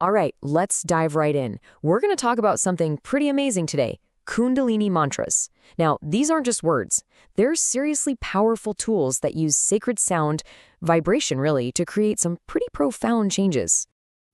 All right, let's dive right in. We're going to talk about something pretty amazing today, Kundalini mantras. Now, these aren't just words. They're seriously powerful tools that use sacred sound, vibration really, to create some pretty profound changes.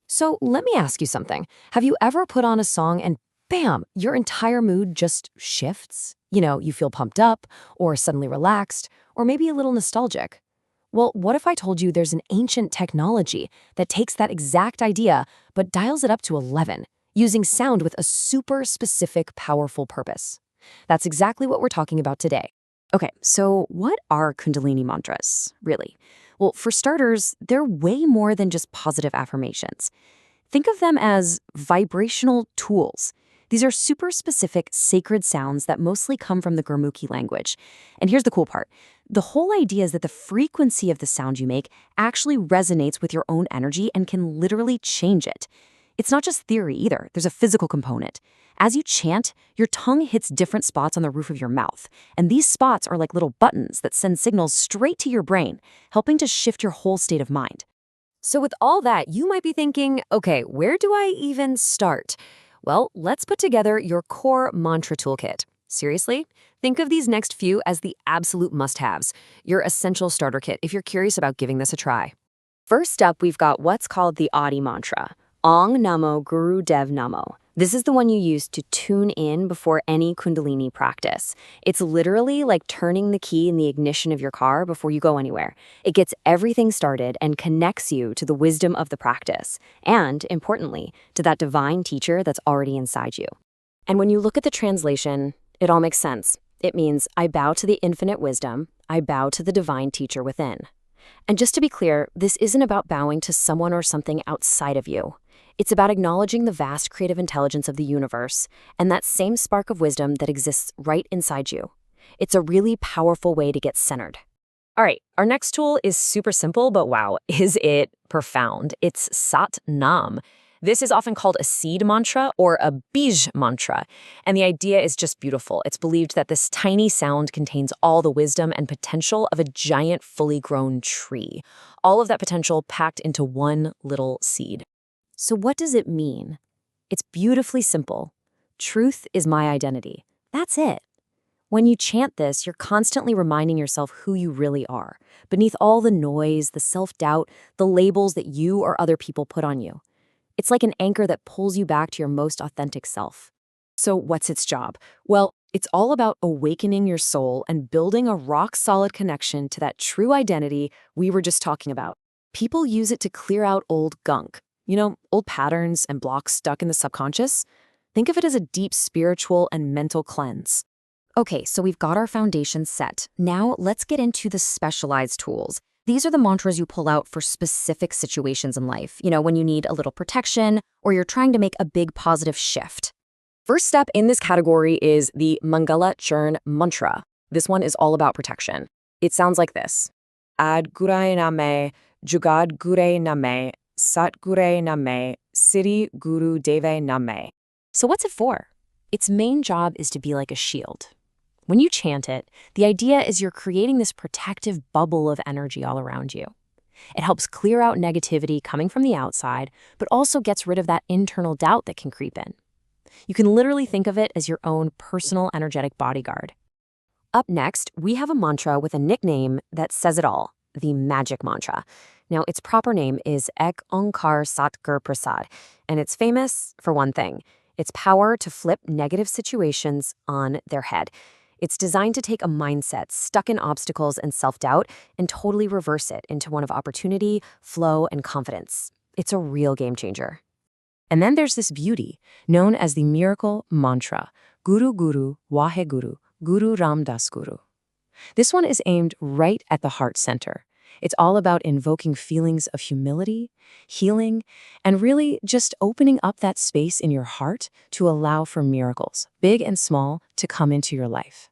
So let me ask you something. Have you ever put on a song and bam, your entire mood just shifts? You feel pumped up, or suddenly relaxed, or maybe a little nostalgic. Well, what if I told you there's an ancient technology that takes that exact idea but dials it up to 11, using sound with a super specific, powerful purpose? That's exactly what we're talking about today. Okay, so what are Kundalini mantras, really? Well, for starters, they're way more than just positive affirmations. Think of them as vibrational tools. These are super specific, sacred sounds that mostly come from the Gurmukhi language. And here's the cool part. The whole idea is that the frequency of the sound you make actually resonates with your own energy and can literally change it. It's not just theory either. There's a physical component. As you chant, your tongue hits different spots on the roof of your mouth. And these spots are like little buttons that send signals straight to your brain, helping to shift your whole state of mind. So with all that, you might be thinking, okay, where do I even start? Well, let's put together your core mantra toolkit. Seriously? Think of these next few as the absolute must-haves, your essential starter kit if you're curious about giving this a try. First up, we've got what's called the Adi mantra, Ong Namo Guru Dev Namo. This is the one you use to tune in before any Kundalini practice. It's literally like turning the key in the ignition of your car before you go anywhere. It gets everything started and connects you to the wisdom of the practice, and, importantly, to that divine teacher that's already inside you. And when you look at the translation, it all makes sense. It means, I bow to the infinite wisdom, I bow to the divine teacher within. And just to be clear, this isn't about bowing to someone or something outside of you. It's about acknowledging the vast creative intelligence of the universe and that same spark of wisdom that exists right inside you. It's a really powerful way to get centered. All right, our next tool is super simple, but wow, is it profound. It's Sat Nam. This is often called a seed mantra or a bij mantra, and the idea is just beautiful. It's believed that this tiny sound contains all the wisdom and potential of a giant, fully grown tree. All of that potential packed into one little seed. So what does it mean? It's beautifully simple. Truth is my identity. That's it. When you chant this, you're constantly reminding yourself who you really are, beneath all the noise, the self-doubt, the labels that you or other people put on you. It's like an anchor that pulls you back to your most authentic self. So what's its job? Well, it's all about awakening your soul and building a rock-solid connection to that true identity we were just talking about. People use it to clear out old gunk. Old patterns and blocks stuck in the subconscious. Think of it as a deep spiritual and mental cleanse. Okay, so we've got our foundation set. Now let's get into the specialized tools. These are the mantras you pull out for specific situations in life. When you need a little protection or you're trying to make a big positive shift. First step in this category is the Mangala Churn mantra. This one is all about protection. It sounds like this. Ad Gurai Name, Jugad Gure Name, Sat Gure Name, Siddhi Guru Deve Name. So what's it for? Its main job is to be like a shield. When you chant it, the idea is you're creating this protective bubble of energy all around you. It helps clear out negativity coming from the outside, but also gets rid of that internal doubt that can creep in. You can literally think of it as your own personal energetic bodyguard. Up next, we have a mantra with a nickname that says it all, the magic mantra. Now, its proper name is Ek Onkar Sat Gur Prasad, and it's famous for one thing, its power to flip negative situations on their head. It's designed to take a mindset stuck in obstacles and self-doubt and totally reverse it into one of opportunity, flow, and confidence. It's a real game changer. And then there's this beauty, known as the miracle mantra, Guru Guru Wahe Guru, Guru Ram Das Guru. This one is aimed right at the heart center. It's all about invoking feelings of humility, healing, and really just opening up that space in your heart to allow for miracles, big and small, to come into your life.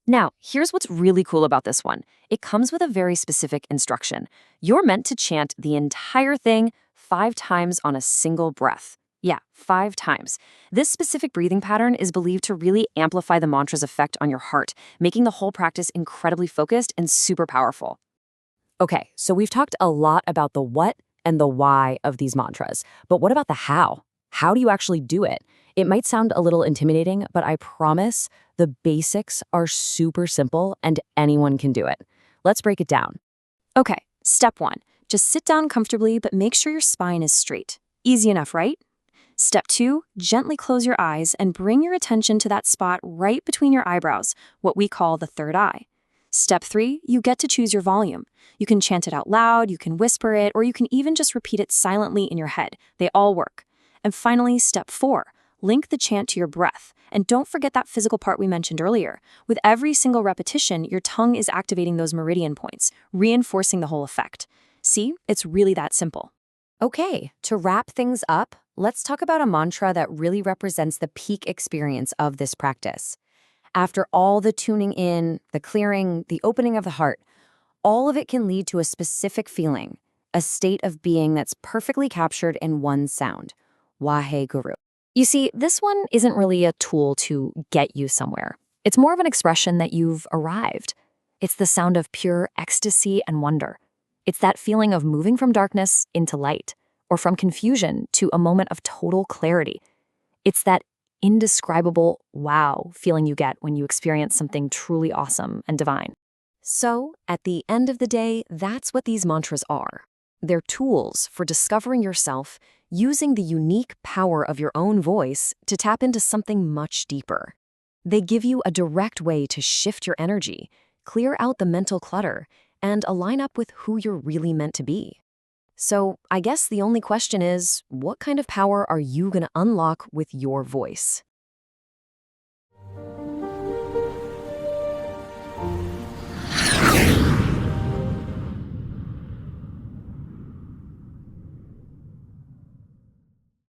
Now, here's what's really cool about this one. It comes with a very specific instruction. You're meant to chant the entire thing 5 times on a single breath. Yeah, 5 times. This specific breathing pattern is believed to really amplify the mantra's effect on your heart, making the whole practice incredibly focused and super powerful. Okay, so we've talked a lot about the what and the why of these mantras. But what about the how? How do you actually do it? It might sound a little intimidating, but I promise the basics are super simple and anyone can do it. Let's break it down. Okay, step 1. Just sit down comfortably, but make sure your spine is straight. Easy enough, right? Step 2, gently close your eyes and bring your attention to that spot right between your eyebrows, what we call the third eye. Step 3, you get to choose your volume. You can chant it out loud, you can whisper it, or you can even just repeat it silently in your head. They all work. And finally, step 4, link the chant to your breath. And don't forget that physical part we mentioned earlier. With every single repetition, your tongue is activating those meridian points, reinforcing the whole effect. See, it's really that simple. Okay, to wrap things up, let's talk about a mantra that really represents the peak experience of this practice. After all the tuning in, the clearing, the opening of the heart, all of it can lead to a specific feeling, a state of being that's perfectly captured in one sound, Waheguru. You see, this one isn't really a tool to get you somewhere. It's more of an expression that you've arrived. It's the sound of pure ecstasy and wonder. It's that feeling of moving from darkness into light, or from confusion to a moment of total clarity. It's that indescribable wow feeling you get when you experience something truly awesome and divine. So, at the end of the day, that's what these mantras are. They're tools for discovering yourself, using the unique power of your own voice to tap into something much deeper. They give you a direct way to shift your energy, clear out the mental clutter, and align up with who you're really meant to be. So, I guess the only question is, what kind of power are you going to unlock with your voice?